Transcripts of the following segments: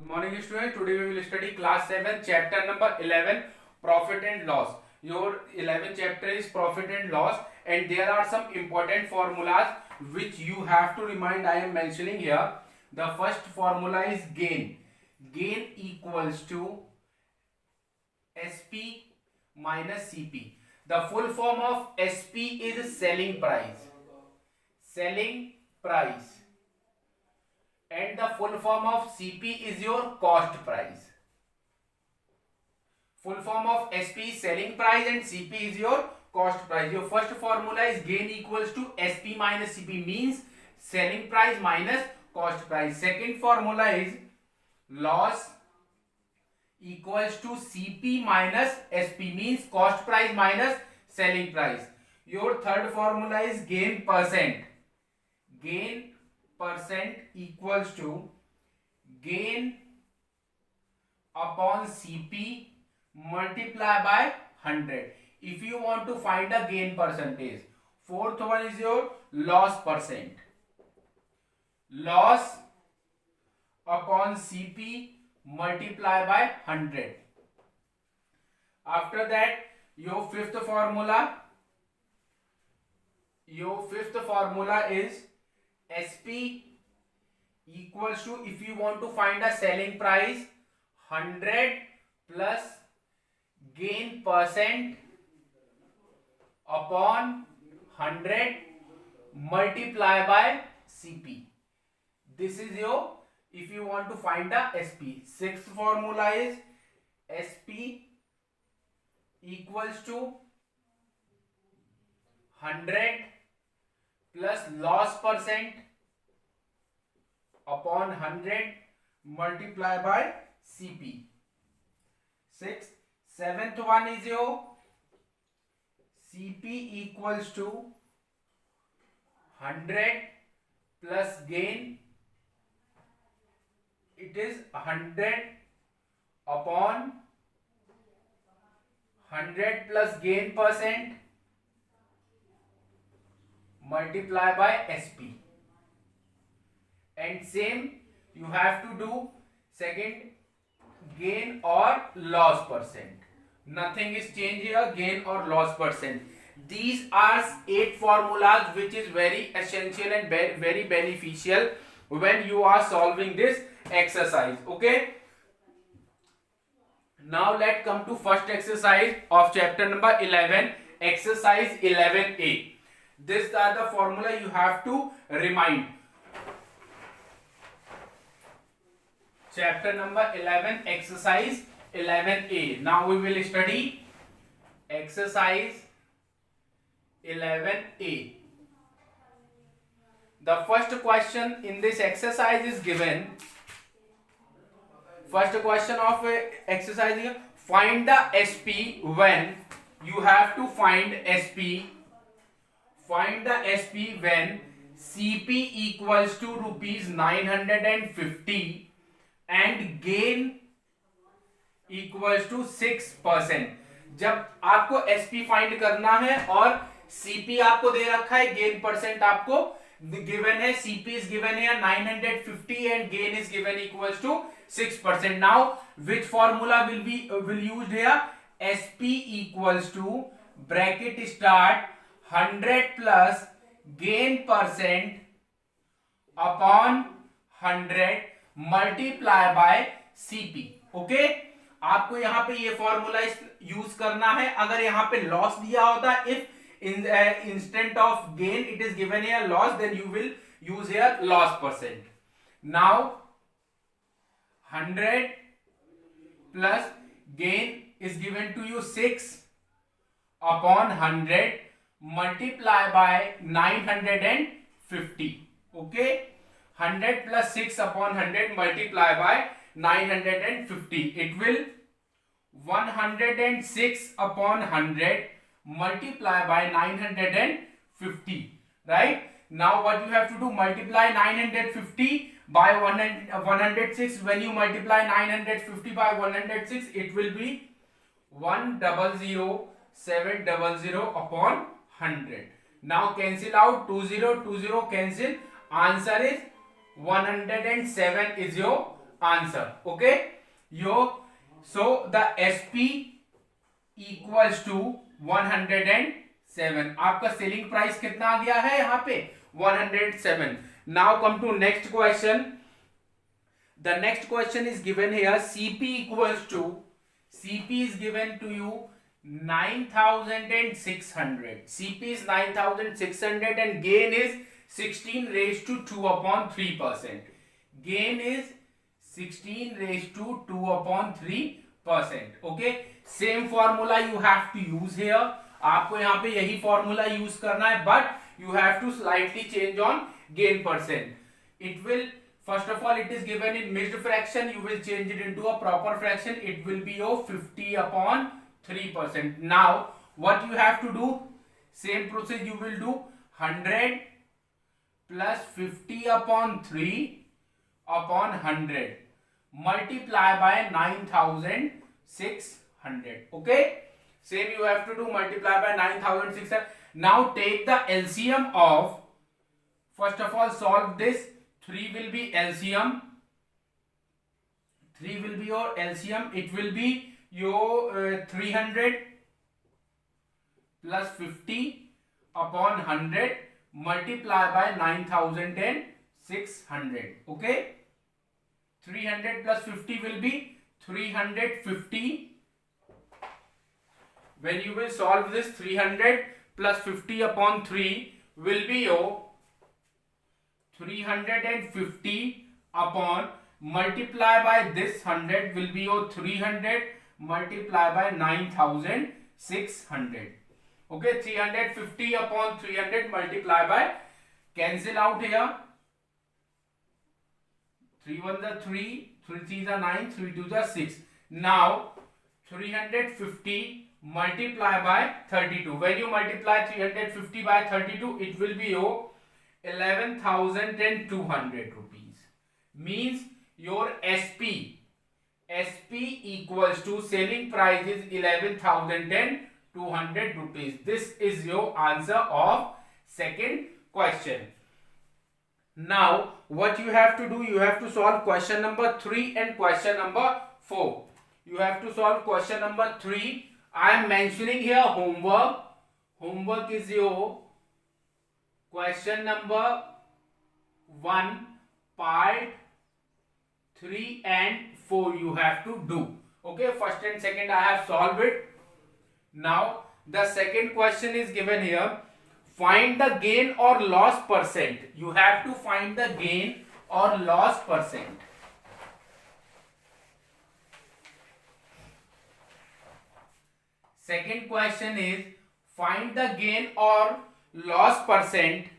Morning student, today we will study class 7 chapter number 11 profit and loss. Your 11th chapter is profit and loss, and there are some important formulas which you have to remind. I am mentioning here. The first formula is gain. Gain equals to SP minus CP. The full form of SP is selling price. Selling price. And the full form of CP is your cost price. Full form of SP is selling price and CP is your cost price. Your first formula is gain equals to SP minus CP, means selling price minus cost price. Second formula is loss equals to CP minus SP, means cost price minus selling price. Your third formula is gain percent. Gain percent equals to gain upon CP multiply by 100 if you want to find a gain percentage. Fourth one is your loss percent. Loss upon CP multiply by 100. After that, your fifth formula is SP equals to, if you want to find a selling price, 100 plus gain percent upon 100 multiply by CP. This is your, if you want to find the SP. Sixth formula is SP equals to 100 plus loss percent upon 100 multiply by CP. Seventh one is your CP equals to 100 plus gain. It is 100 upon 100 plus gain percent multiply by SP. And same you have to do second, gain or loss percent. Nothing is changed here, gain or loss percent. These are 8 formulas which is very essential and very beneficial when you are solving this exercise. Okay, now let's come to first exercise of chapter number 11, exercise 11A. These are the formula you have to remind. Chapter number 11, exercise 11A. Now we will study exercise 11A. The first question in this exercise is given. First question of exercise is find the SP when you have to find SP. Find the SP when CP equals to rupees 950 and gain equals to 6%. जब आपको SP find करना है और CP आपको दे रखा है, gain percent आपको given है, CP is given here 950 and gain is given equals to 6%. Now which formula will used here? SP equals to bracket start 100 plus gain percent upon 100 multiply bye CP. Okay, आपको यहां पे ये formula use करना है. अगर यहां पे loss दिया होता, if instant of gain it is given here loss, then you will use here loss percent. Now 100 plus gain is given to you 6 upon 100 multiply by 950. Okay, 100 plus 6 upon 100 multiply by 950. It will 106 upon 100 multiply by 950. Right? Now what you have to do? Multiply 950 by 106. When you multiply 950 by 106, it will be 100,700 upon 100. Now cancel out 20 cancel. Answer is 107 is your answer. Okay, so the SP equals to 107. आपका selling price कितना आ गया है यहाँ पे 107. Now come to next question. The next question is given here. CP is given to you 9600. CP is 9600 and gain is 16 raised to 2 upon 3%. Gain is 16 raised to 2 upon 3%. Okay, same formula you have to use here. आपको यहाँ पे यही formula use करना है, but you have to slightly change on gain percent. It will, first of all, it is given in mixed fraction. You will change it into a proper fraction. It will be your 50 upon 3%. Now, what you have to do, same process you will do. 100 plus 50 upon 3 upon 100 multiply by 9600. Okay, same you have to do, multiply by 9600. Now take the LCM of, first of all solve this. 3 will be LCM. 3 will be your LCM. It will be your 300 plus 50 upon 100 multiply by 9600. Okay, 300 plus 50 will be 350. When you will solve this, 300 plus 50 upon 3 will be your 350 upon multiply by this 100 will be your 300 multiply by 9600. Okay, 350 upon 300 multiply by, cancel out here. 3 1 the 3, 3 3 the 9, 3 2 the 6. Now 350 multiply by 32. When you multiply 350 by 32, it will be your 11,200 rupees. Means your SP equals to selling price is 11,200 rupees. This is your answer of second question. Now what you have to do, you have to solve question number 3 and question number 4. You have to solve question number 3. I am mentioning here homework. Homework is your question number 1, part 3 and 4 you have to do. Okay, first and second I have solved it. Now the second question is given here. Find the gain or loss percent. You have to find the gain or loss percent. Second question is find the gain or loss percent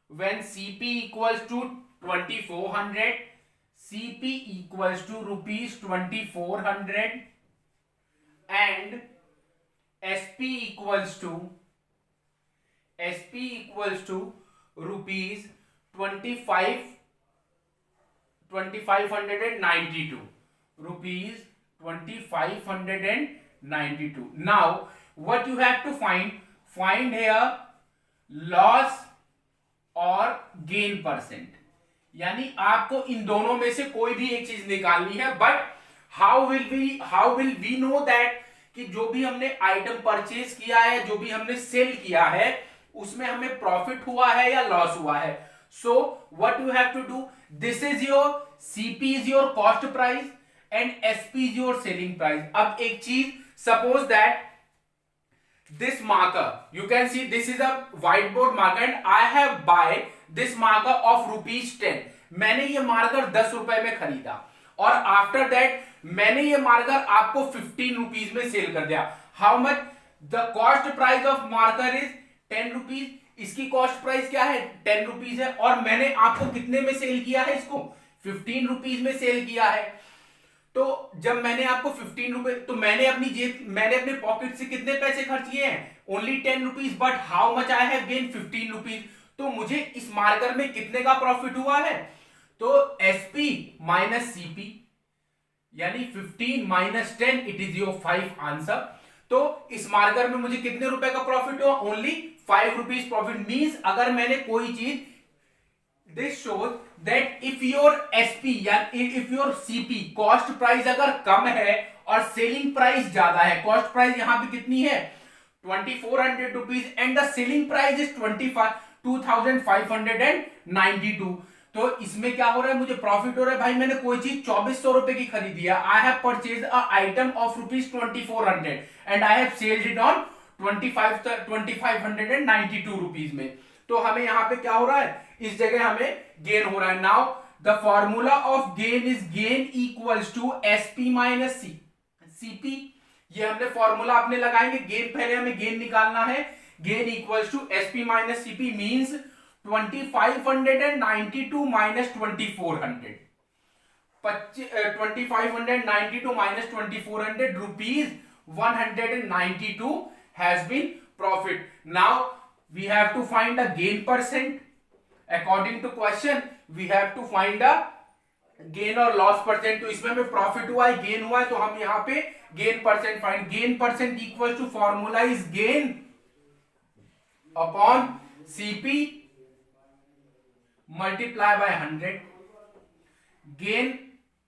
when CP equals to 2400, CP equals to rupees 2400 and SP equals to rupees 2592. Rupees 2592. Now what you have to find here loss और gain percent, यानी आपको इन दोनों में से कोई भी एक चीज निकालनी है. But how will we know that कि जो भी हमने आइटम परचेज किया है, जो भी हमने सेल किया है, उसमें हमें प्रॉफिट हुआ है या लॉस हुआ है. So what you have to do, this is your CP is your cost price and SP is your selling price. अब एक चीज, suppose that this marker, you can see this is a whiteboard marker and I have buy this marker of rupees 10. मैंने ये marker 10 रुपए में खरीदा और after that मैंने ये मार्कर आपको 15 रुपीज में सेल कर दिया. How much the cost price of marker is 10 rupees. इसकी कॉस्ट प्राइस क्या है 10 रुपीज है और मैंने आपको कितने में सेल किया है, इसको 15 रुपीज में सेल किया है. तो जब मैंने आपको 15 रुपए, तो मैंने अपने पॉकेट से कितने पैसे खर्च किए हैं, only 10 rupees. But how much I have gain 15 rupees. तो मुझे इस मार्कर में कितने का प्रॉफिट हुआ है, तो एसपी माइनस सीपी यानी 15 minus 10 it is your 5 answer. तो इस मार्कर में मुझे कितने रुपए का प्रॉफिट हुआ, ओनली 5 रुपीज प्रॉफिट. मींस अगर मैंने कोई चीज this shows that if your SP या if your CP cost price अगर कम है और सेलिंग प्राइस ज्यादा है, कॉस्ट प्राइस यहां पे कितनी है 2400 rupees and the selling price is 2592, तो इसमें क्या हो रहा है, मुझे प्रॉफिट हो रहा है भाई, मैंने कोई चीज 2400 रुपए की खरीदी है, I have purchase a item of rupees 2400 and I have sailed it on 2592 rupees में, तो हमें यहां पे क्या हो रहा है, इस जगह हमें गेन हो रहा है। Now the formula of gain is gain equals to SP minus CP, ये हमने फॉर्मूला अपने लगाएंगे, गेन पहले हमें गेन निकालना है, gain equals to SP minus CP means 2592 minus 2400, 2592 minus 2400 rupees 192 has been profit. Now we have to find a gain percent. According to question we have to find a gain और loss percent, तो इसमें हमें profit हुआ है, gain हुआ है, तो हम यहां पे gain percent find, gain percent equal to formula is gain upon CP multiply by 100, gain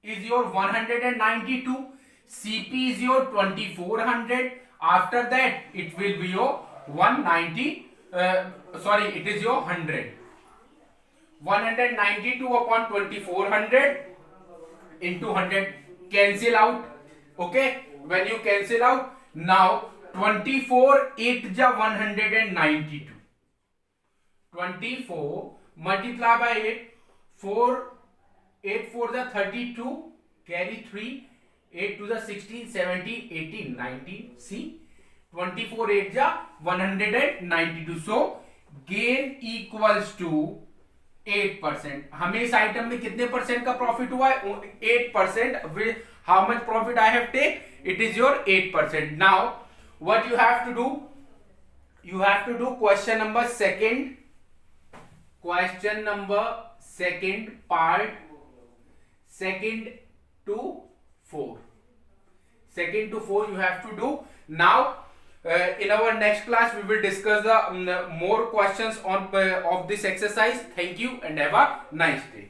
is your 192, CP is your 2400, after that it will be your 190, it is your 100, 192 upon 2400 into 100, cancel out, okay, when you cancel out, now 24 8 ja 192, 24 multiply by 8, 4 8 4 the 32, carry 3, 8 to the 16 17 18 19, see 24 8 ja 192, so gain equals to 8%। हमें इस item में कितने percent का profit हुआ है 8%, how much profit I have take, it is your 8%। Now what you have to do, you have to do question number second part second to 4 you have to do. Now in our next class we will discuss the more questions on of this exercise. Thank you and have a nice day.